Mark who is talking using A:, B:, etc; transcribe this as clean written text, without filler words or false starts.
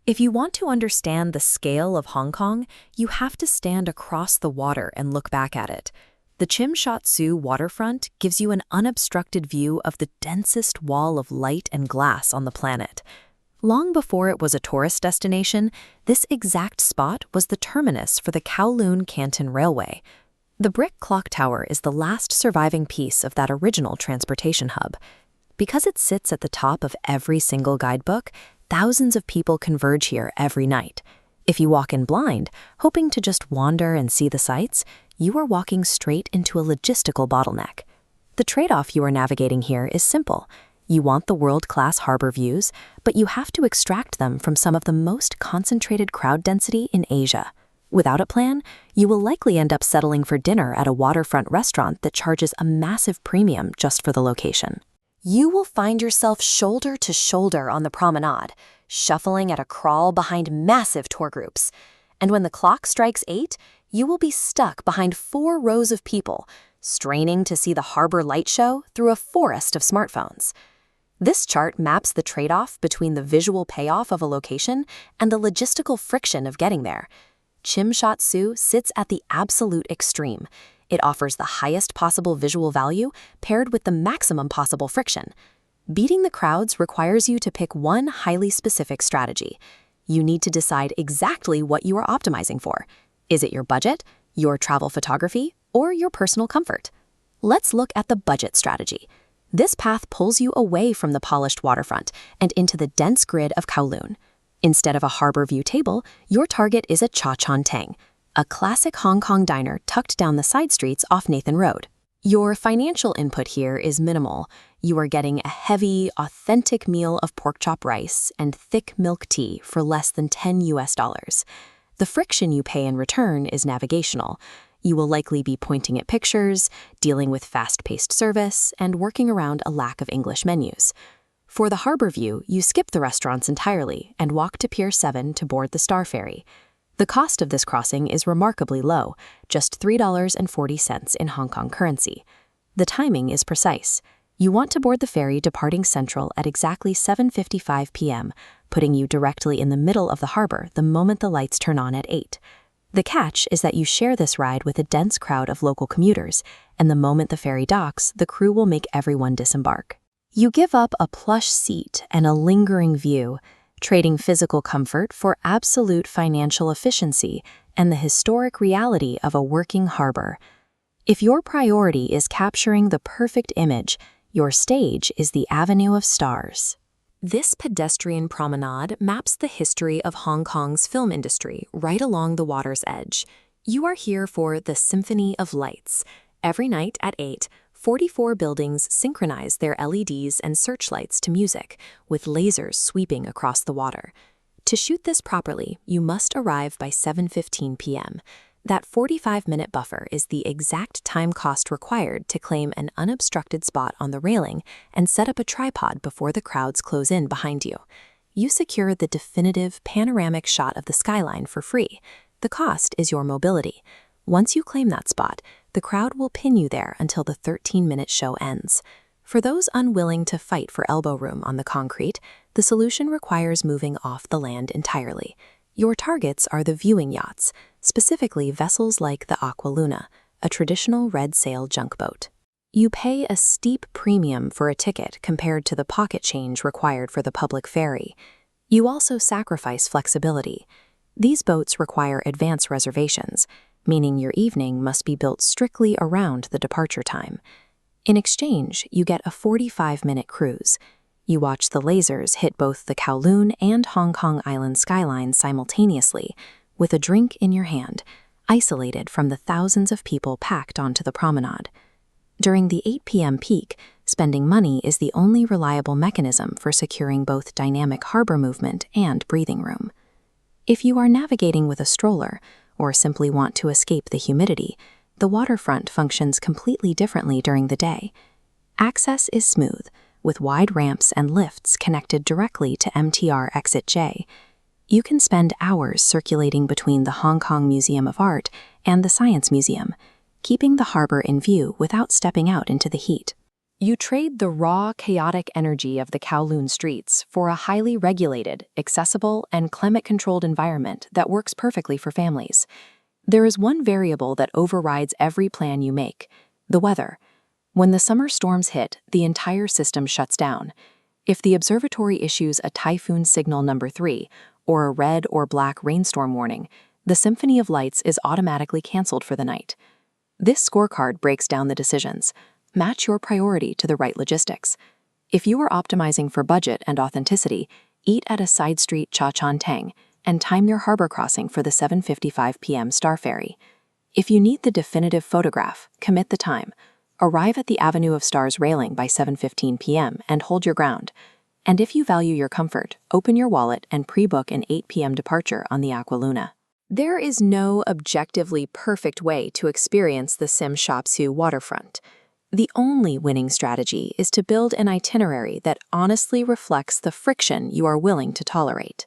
A: If you want to understand the scale of Hong Kong, you have to stand across the water and look back at it. The Tsim Sha Tsui waterfront gives you an unobstructed view of the densest wall of light and glass on the planet. Long before it was a tourist destination, this exact spot was the terminus for the Kowloon-Canton Railway. The brick clock tower is the last surviving piece of that original transportation hub. Because it sits at the top of every single guidebook, thousands of people converge here every night. If you walk in blind, hoping to just wander and see the sights, you are walking straight into a logistical bottleneck. The trade-off you are navigating here is simple. You want the world-class harbor views, but you have to extract them from some of the most concentrated crowd density in Asia. Without a plan, you will likely end up settling for dinner at a waterfront restaurant that charges a massive premium just for the location. You will find yourself shoulder to shoulder on the promenade, shuffling at a crawl behind massive tour groups. And when the clock strikes 8, you will be stuck behind 4 rows of people, straining to see the harbor light show through a forest of smartphones. This chart maps the trade-off between the visual payoff of a location and the logistical friction of getting there. Tsim Sha Tsui sits at the absolute extreme. It offers the highest possible visual value paired with the maximum possible friction. Beating the crowds requires you to pick one highly specific strategy. You need to decide exactly what you are optimizing for. Is it your budget, your travel photography, or your personal comfort? Let's look at the budget strategy. This path pulls you away from the polished waterfront and into the dense grid of Kowloon. Instead of a harbor view table, your target is a Cha Chan Teng, a classic Hong Kong diner tucked down the side streets off Nathan Road. Your financial input here is minimal. You are getting a heavy, authentic meal of pork chop rice and thick milk tea for less than $10. The friction you pay in return is navigational. You will likely be pointing at pictures, dealing with fast-paced service, and working around a lack of English menus. For the harbor view, you skip the restaurants entirely and walk to Pier 7 to board the Star Ferry. The cost of this crossing is remarkably low, just $3.40 in Hong Kong currency. The timing is precise. You want to board the ferry departing Central at exactly 7:55 p.m., putting you directly in the middle of the harbor the moment the lights turn on at 8. The catch is that you share this ride with a dense crowd of local commuters, and the moment the ferry docks, the crew will make everyone disembark. You give up a plush seat and a lingering view, trading physical comfort for absolute financial efficiency and the historic reality of a working harbor. If your priority is capturing the perfect image, your stage is the Avenue of Stars. This pedestrian promenade maps the history of Hong Kong's film industry right along the water's edge. You are here for the Symphony of Lights. Every night at 8, 44 buildings synchronize their LEDs and searchlights to music, with lasers sweeping across the water. To shoot this properly, you must arrive by 7:15 p.m. That 45-minute buffer is the exact time cost required to claim an unobstructed spot on the railing and set up a tripod before the crowds close in behind you. You secure the definitive panoramic shot of the skyline for free. The cost is your mobility. Once you claim that spot, the crowd will pin you there until the 13-minute show ends. For those unwilling to fight for elbow room on the concrete, the solution requires moving off the land entirely. Your targets are the viewing yachts, specifically vessels like the Aqua Luna, a traditional red sail junk boat. You pay a steep premium for a ticket compared to the pocket change required for the public ferry. You also sacrifice flexibility. These boats require advance reservations, meaning your evening must be built strictly around the departure time. In exchange, you get a 45-minute cruise. You watch the lasers hit both the Kowloon and Hong Kong Island skyline simultaneously, with a drink in your hand, isolated from the thousands of people packed onto the promenade. During the 8 p.m. peak, spending money is the only reliable mechanism for securing both dynamic harbor movement and breathing room. If you are navigating with a stroller, or simply want to escape the humidity, the waterfront functions completely differently during the day. Access is smooth, with wide ramps and lifts connected directly to MTR Exit J. You can spend hours circulating between the Hong Kong Museum of Art and the Science Museum, keeping the harbor in view without stepping out into the heat. You trade the raw, chaotic energy of the Kowloon streets for a highly regulated, accessible, and climate-controlled environment that works perfectly for families. There is one variable that overrides every plan you make: the weather. When the summer storms hit, the entire system shuts down. If the observatory issues a typhoon signal number 3 or a red or black rainstorm warning, the symphony of lights is automatically canceled for the night. This scorecard breaks down the decisions. Match your priority to the right logistics. If you are optimizing for budget and authenticity, eat at a side street cha chan tang and time your harbor crossing for the 7:55 p.m. Star Ferry. If you need the definitive photograph, commit the time. Arrive at the Avenue of Stars railing by 7:15 p.m. and hold your ground. And if you value your comfort, open your wallet and pre-book an 8 p.m. departure on the Aqua Luna. There is no objectively perfect way to experience the Tsim Sha Tsui waterfront. The only winning strategy is to build an itinerary that honestly reflects the friction you are willing to tolerate.